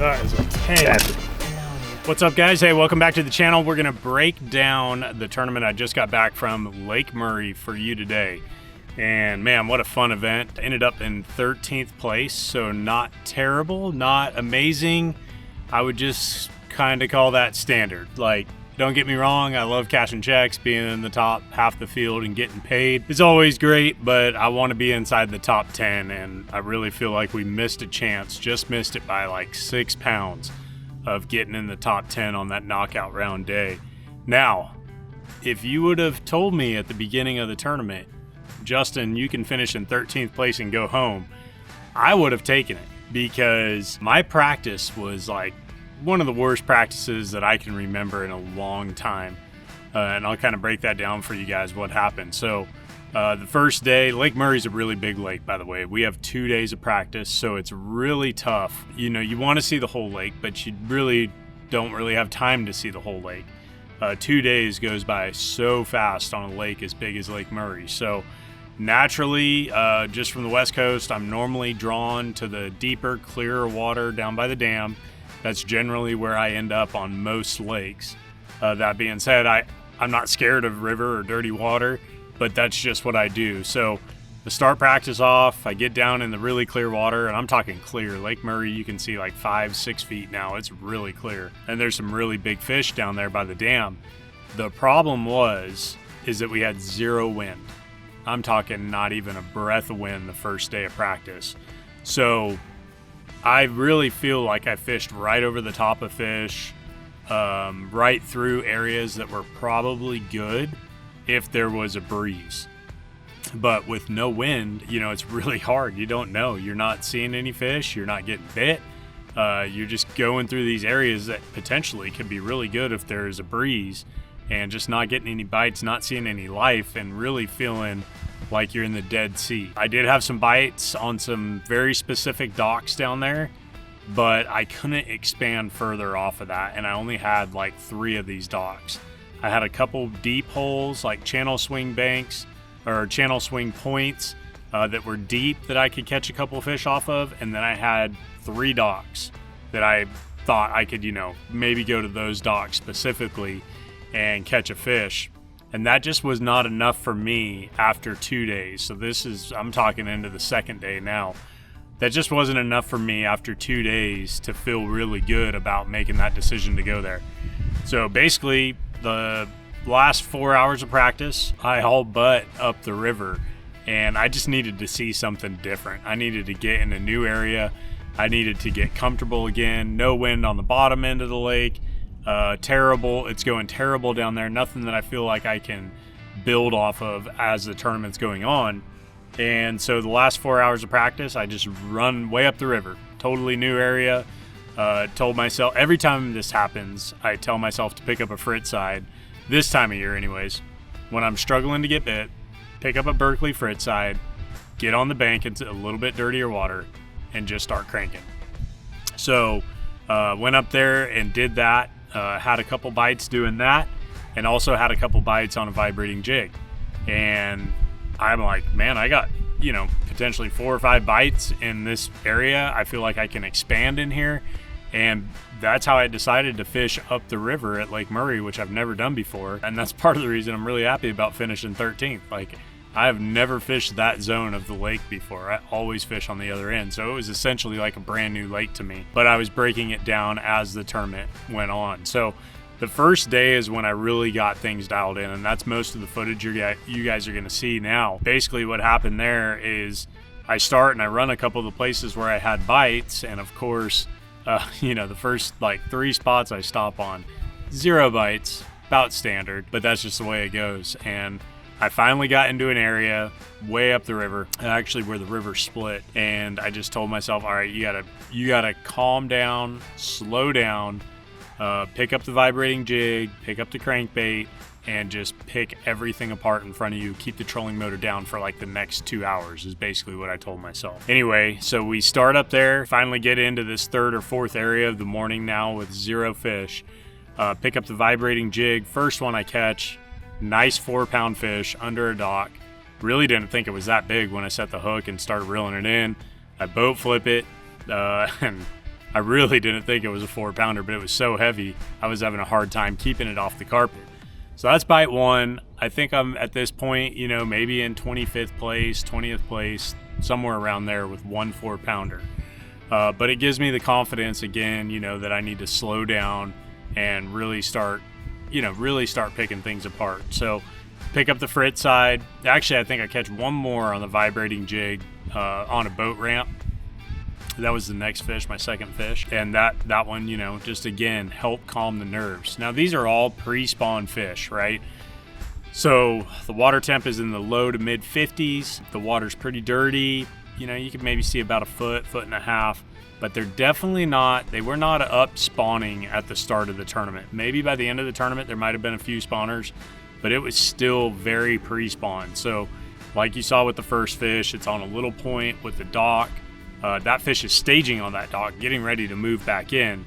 That is a 10. What's up, guys? Hey, welcome back to the channel. We're going to break down the tournament I just got back from Lake Murray for you today. And man, what a fun event. Ended up in 13th place, so not terrible, not amazing. I would just kind of call that standard. Like, don't get me wrong, I love cashing checks, being in the top half the field and getting paid is always great, but I want to be inside the top 10, and I really feel like we missed a chance, just missed it by like 6 pounds of getting in the top 10 on that knockout round day. Now, if you would have told me at the beginning of the tournament, Justin, you can finish in 13th place and go home, I would have taken it, because my practice was like one of the worst practices that I can remember in a long time. And I'll kind of break that down for you guys what happened. So the first day, Lake Murray's a really big lake, by the way. We have 2 days of practice, so it's really tough. You know, you want to see the whole lake, but you really don't really have time to see the whole lake. 2 days goes by so fast on a lake as big as Lake Murray. So naturally, just from the West Coast, I'm normally drawn to the deeper, clearer water down by the dam. That's generally where I end up on most lakes. That being said, I'm not scared of river or dirty water, but that's just what I do. So to start practice off, I get down in the really clear water, and I'm talking clear. Lake Murray, you can see like 5-6 feet now. It's really clear. And there's some really big fish down there by the dam. The problem is that we had zero wind. I'm talking not even a breath of wind the first day of practice. So I really feel like I fished right over the top of fish, right through areas that were probably good if there was a breeze. But with no wind, you know, it's really hard. You don't know. You're not seeing any fish. You're not getting bit. You're just going through these areas that potentially could be really good if there's a breeze, and just not getting any bites, not seeing any life, and really feeling like you're in the Dead Sea. I did have some bites on some very specific docks down there, but I couldn't expand further off of that, and I only had like 3 of these docks. I had a couple deep holes, like channel swing banks or channel swing points that were deep that I could catch a couple fish off of, and then I had 3 docks that I thought I could, you know, maybe go to those docks specifically and catch a fish. And that just was not enough for me after 2 days. So I'm talking into the second day now. That just wasn't enough for me after 2 days to feel really good about making that decision to go there. So basically, the last 4 hours of practice, I hauled butt up the river, and I just needed to see something different. I needed to get in a new area. I needed to get comfortable again. No wind on the bottom end of the lake. Terrible. It's going terrible down there. Nothing that I feel like I can build off of as the tournament's going on. And so the last 4 hours of practice, I just run way up the river. Totally new area. Told myself, every time this happens, I tell myself to pick up a Frittside. This time of year anyways, when I'm struggling to get bit, pick up a Berkeley Frittside, get on the bank into a little bit dirtier water, and just start cranking. So went up there and did that. Had a couple bites doing that, and also had a couple bites on a vibrating jig. And I'm like, man, I got, you know, potentially 4 or 5 bites in this area. I feel like I can expand in here. And that's how I decided to fish up the river at Lake Murray, which I've never done before. And that's part of the reason I'm really happy about finishing 13th. Like, I have never fished that zone of the lake before. I always fish on the other end. So it was essentially like a brand new lake to me, but I was breaking it down as the tournament went on. So the first day is when I really got things dialed in, and that's most of the footage you guys are going to see now. Basically what happened there is I start and I run a couple of the places where I had bites, and of course, you know, the first like 3 spots I stop on, 0 bites, about standard, but that's just the way it goes. And I finally got into an area way up the river, actually where the river split, and I just told myself, all right, you gotta calm down, slow down, pick up the vibrating jig, pick up the crankbait, and just pick everything apart in front of you. Keep the trolling motor down for like the next 2 hours is basically what I told myself. Anyway, so we start up there, finally get into this 3rd or 4th area of the morning now with 0 fish. Pick up the vibrating jig. First one I catch, nice 4-pound fish under a dock. Really didn't think it was that big when I set the hook and started reeling it in. I boat flip it, and I really didn't think it was a 4-pounder, but it was so heavy, I was having a hard time keeping it off the carpet. So that's bite 1. I think I'm at this point, you know, maybe in 25th place, 20th place, somewhere around there with 1 4-pounder. But it gives me the confidence again, you know, that I need to slow down and really start picking things apart. So pick up the Frittside. Actually, I think I catch one more on the vibrating jig on a boat ramp. That was the next fish, my second fish. And that one, you know, just again, help calm the nerves. Now, these are all pre-spawn fish, right? So the water temp is in the low to mid 50s. The water's pretty dirty. You know, you can maybe see about a foot and a half, but they're definitely not, they were not up spawning at the start of the tournament. Maybe by the end of the tournament, there might've been a few spawners, but it was still very pre-spawn. So like you saw with the first fish, it's on a little point with the dock. That fish is staging on that dock, getting ready to move back in,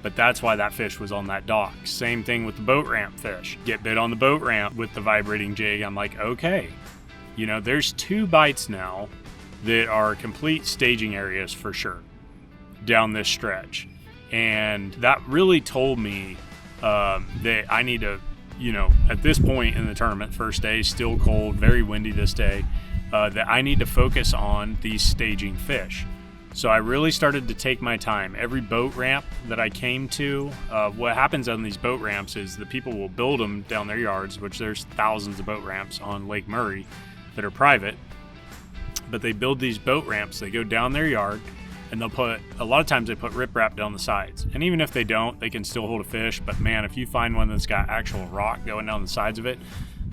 but that's why that fish was on that dock. Same thing with the boat ramp fish. Get bit on the boat ramp with the vibrating jig. I'm like, okay, you know, there's 2 bites now that are complete staging areas for sure down this stretch. And that really told me that I need to, you know, at this point in the tournament, first day, still cold, very windy this day, that I need to focus on these staging fish. So I really started to take my time. Every boat ramp that I came to, what happens on these boat ramps is the people will build them down their yards, which there's thousands of boat ramps on Lake Murray that are private, but they build these boat ramps, they go down their yard, and they'll put, a lot of times they put riprap down the sides. And even if they don't, they can still hold a fish, but man, if you find one that's got actual rock going down the sides of it,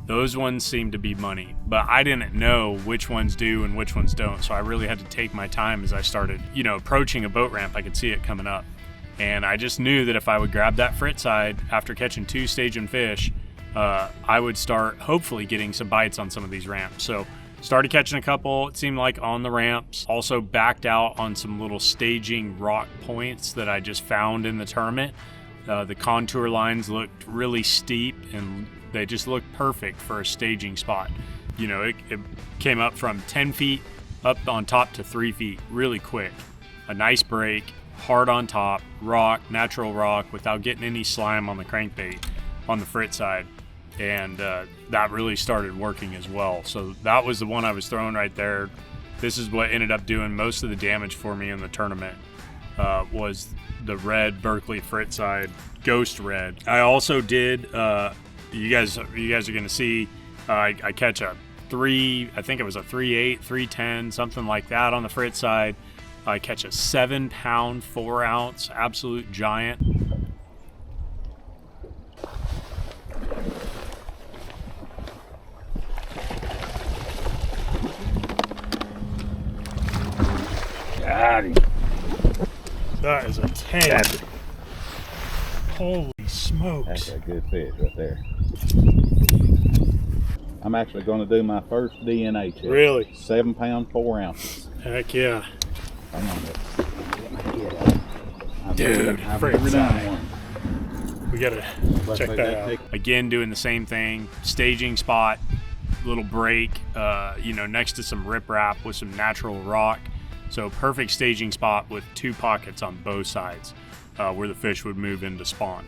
those ones seem to be money. But I didn't know which ones do and which ones don't, so I really had to take my time as I started, you know, approaching a boat ramp. I could see it coming up. And I just knew that if I would grab that Frittside after catching 2 staging fish, I would start hopefully getting some bites on some of these ramps. So started catching a couple, it seemed like, on the ramps. Also backed out on some little staging rock points that I just found in the tournament. The contour lines looked really steep and they just looked perfect for a staging spot. You know, it came up from 10 feet up on top to 3 feet really quick. A nice break, hard on top, rock, natural rock, without getting any slime on the crankbait on the Frittside. And that really started working as well. So that was the one I was throwing right there. This is what ended up doing most of the damage for me in the tournament, was the red Berkeley Frittside, Ghost Red. I also did, you guys are gonna see, I catch a 3, I think it was a 3.8, 3.10, something like that on the Frittside. I catch a 7-pound, 4-ounce, absolute giant. Got him. That is a 10. Holy smokes. That's a good fish right there. I'm actually going to do my first DNA check. Really? 7 pounds, 4 ounces. Heck yeah. Hang on, get my head out. Dude, I've never done one. We gotta check that out. Again, doing the same thing, staging spot, little break, you know, next to some riprap with some natural rock. So perfect staging spot with 2 pockets on both sides where the fish would move into spawn.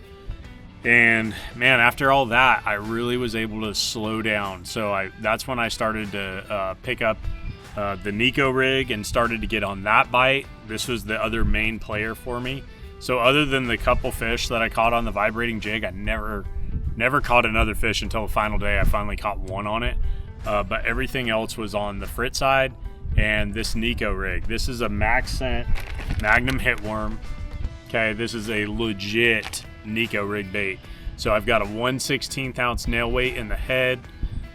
And man, after all that, I really was able to slow down. So that's when I started to pick up the NEKO rig and started to get on that bite. This was the other main player for me. So other than the couple fish that I caught on the vibrating jig, I never caught another fish until the final day. I finally caught one on it. But everything else was on the Frittside and this NEKO rig. This is a Maxscent Magnum Hitworm. Okay, this is a legit NEKO rig bait. So I've got a 1/16 ounce nail weight in the head.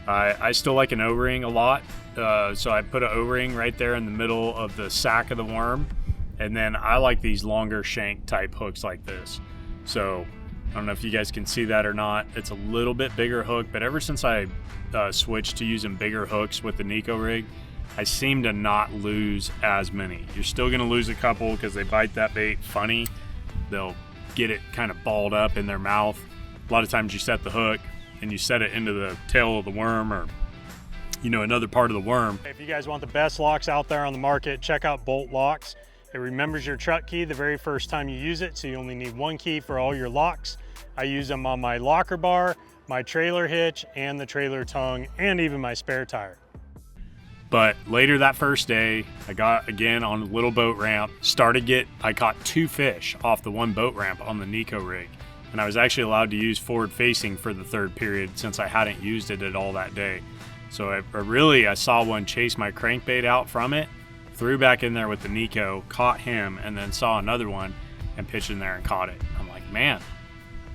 I still like an O-ring a lot. So I put an O-ring right there in the middle of the sack of the worm. And then I like these longer shank type hooks like this. So I don't know if you guys can see that or not. It's a little bit bigger hook, but ever since I switched to using bigger hooks with the NEKO rig, I seem to not lose as many. You're still gonna lose a couple because they bite that bait funny. They'll get it kind of balled up in their mouth. A lot of times you set the hook and you set it into the tail of the worm or, you know, another part of the worm. If you guys want the best locks out there on the market, check out Bolt Locks. It remembers your truck key the very first time you use it, so you only need one key for all your locks. I use them on my locker bar, my trailer hitch, and the trailer tongue, and even my spare tire. But later that first day, I got again on a little boat ramp, I caught 2 fish off the one boat ramp on the NEKO rig. And I was actually allowed to use forward facing for the 3rd period since I hadn't used it at all that day. So I saw one chase my crankbait out from it, threw back in there with the NEKO, caught him, and then saw another one and pitched in there and caught it. I'm like, man,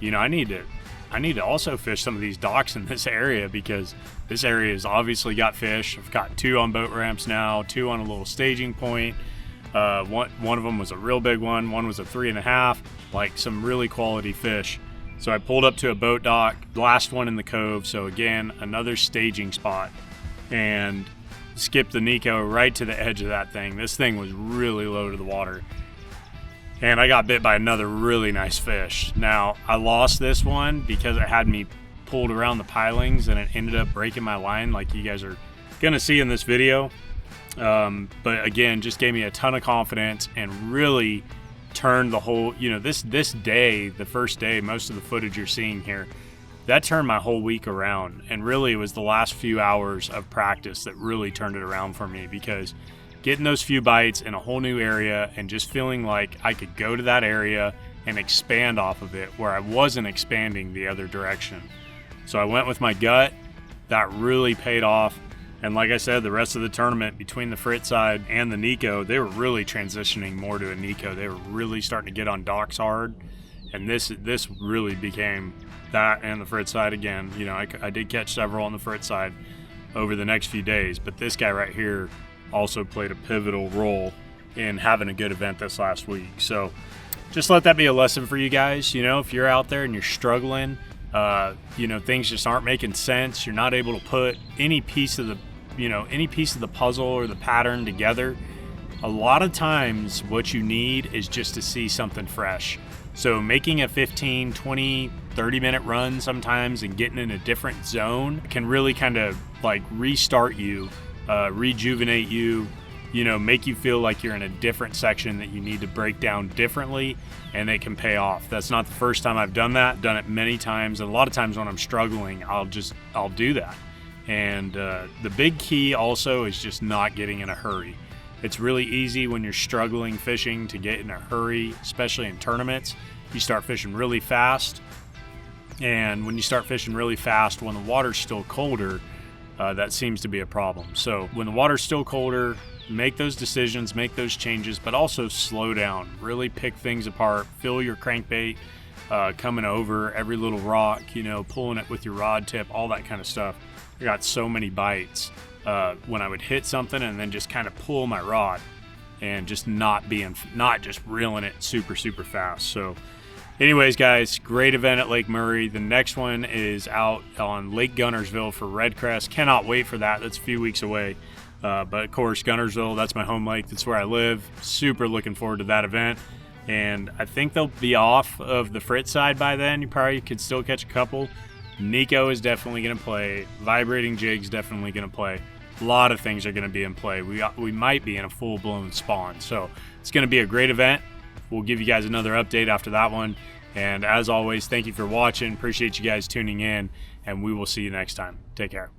you know, I need to also fish some of these docks in this area, because this area has obviously got fish. I've got 2 on boat ramps now, 2 on a little staging point. One of them was a real big one was a 3.5, like some really quality fish. So I pulled up to a boat dock, last one in the cove, so again, another staging spot, and skipped the NEKO right to the edge of that thing. This thing was really low to the water, and I got bit by another really nice fish. Now, I lost this one because it had me pulled around the pilings, and it ended up breaking my line, like you guys are gonna see in this video. But again, just gave me a ton of confidence and really turned the whole, you know, this day, the first day, most of the footage you're seeing here, that turned my whole week around. And really it was the last few hours of practice that really turned it around for me, because getting those few bites in a whole new area and just feeling like I could go to that area and expand off of it where I wasn't expanding the other direction. So I went with my gut. That really paid off. And like I said, the rest of the tournament, between the Frittside and the NEKO, they were really transitioning more to a NEKO. They were really starting to get on docks hard. And this really became that, and the Frittside again. You know, I did catch several on the Frittside over the next few days, but this guy right here also played a pivotal role in having a good event this last week. So just let that be a lesson for you guys. You know, if you're out there and you're struggling, you know, things just aren't making sense, you're not able to put any piece of the puzzle or the pattern together, a lot of times what you need is just to see something fresh. So making a 15, 20, 30-minute run sometimes and getting in a different zone can really kind of like restart you, rejuvenate you, you know, make you feel like you're in a different section that you need to break down differently, and it can pay off. That's not the first time I've done that. Done it many times, and a lot of times when I'm struggling, I'll do that. And the big key also is just not getting in a hurry. It's really easy when you're struggling fishing to get in a hurry, especially in tournaments. You start fishing really fast, and when you start fishing really fast when the water's still colder, that seems to be a problem. So when the water's still colder, make those decisions, make those changes, but also slow down. Really pick things apart, feel your crankbait coming over every little rock, you know, pulling it with your rod tip, all that kind of stuff. I got so many bites when I would hit something and then just kind of pull my rod and just not just reeling it super fast. So anyways, guys, great event at Lake Murray. The next one is out on Lake Gunnersville for Redcrest. Cannot wait for that. That's a few weeks away. But of course, Gunnersville, that's my home lake. That's where I live. Super looking forward to that event. And I think they'll be off of the Frittside by then. You probably could still catch a couple. NEKO is definitely going to play. Vibrating jig's definitely going to play. A lot of things are going to be in play. We might be in a full-blown spawn. So it's going to be a great event. We'll give you guys another update after that one. And as always, thank you for watching. Appreciate you guys tuning in, and we will see you next time. Take care.